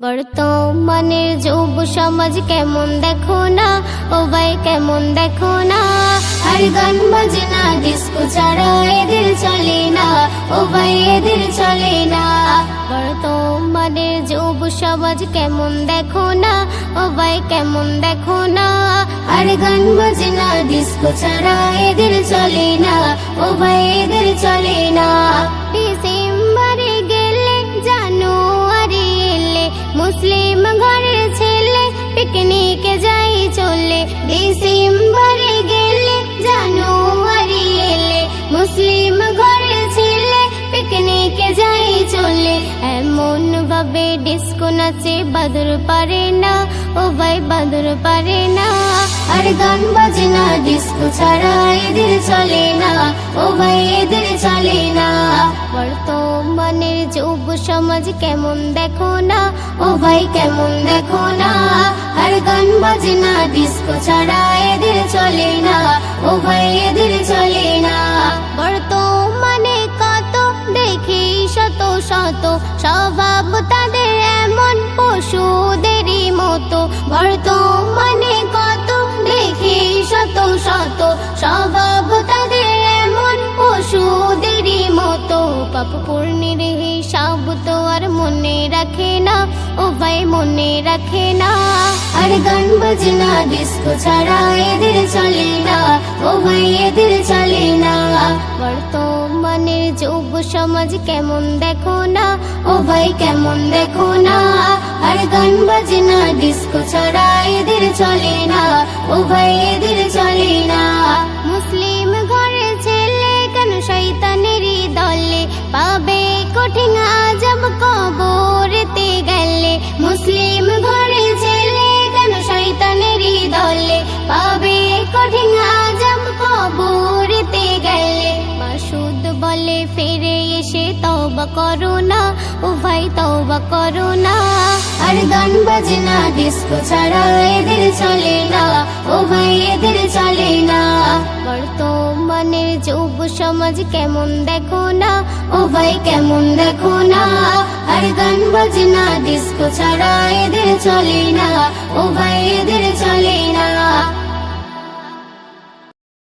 বর্তমানের যুব সমাজ কেমন দেখো না, ও ভাই কেমন দেখো না। আর গান বাজনা ডিস্কো ছাড়া এদের চলে না, ও ভাই এদের চলে না। বর্তমানের যুব সমাজ কেমন দেখো না, ও ভাই কেমন দেখো না। আর গান বাজনা ডিস্কো ছাড়া এদের চলে না, ও ভাই এদের চলে না। ডিসেম্বরে গেলে জানুয়ারি এলে মুসলিম ঘরের ছেলে পিকনিকে যাই চলে। ডিসেম্বরে গেলে জানুয়ারি এলে মুসলিম ঘরের ছেলে পিকনিকে যাই চলে। এমন ভাবে ডিস্কো নাচে বাদর পারে না, ও ভাই বাদর পারে না। আর গান বাজনা ডিস্কো ছাড়া এদের চলে না, ও ভাই এদের চলে না। বর্তমানের যুব সমাজ কেমন দেখো না, ও ভাই কেমন দেখো না। আর গান বাজনা ডিস্কো ছাড়া এদের চলে না, ও ভাই এদের চলে না। বর্তমানে কত দেখি শত শত স্বভাব তাদের এমন পশুদেরই মতো। বর্তমানে কত দেখি শত শত স্বভাব তাদের এমন পশুদেরই মতো। পাপ পূর্ণের হিসাব তো আর মনে রাখে না, ও ভাই মনে রাখে না। আর গান বাজনা ডিস্কো ছাড়া এদের চলে না, ও ভাই এদের চলে না। বর্তমানের যুব সমাজ কেমন দেখো না, ও ভাই কেমন দেখো না। আর গান বাজনা ডিস্কো ছাড়া এদের চলে না, ও ভাই এদের চলে না। মুসলিম ঘরের ছেলে কেন শয়তানেরই দলে পাবে কঠিন আযাব কবরেতে গেলে। মুসলিম ঘরের ছেলে কেন শয়তানেরই দলে পাবে কঠিন আযাব কবরেতে গেলে। মাসুদ বলে ফিরে এসে তওবা করো না, ও ভাই তওবা করো না। আর গান বাজনা ডিস্কো ছাড়া এদের চলে না, ও ভাই এদের চলে না। বর্তমানের যুব সমাজ কেমন দেখো না, ও ভাই কেমন দেখো না। আর গান বাজনা ডিস্কো ছাড়া এদের চলে না, ও ভাই এদের চলে না।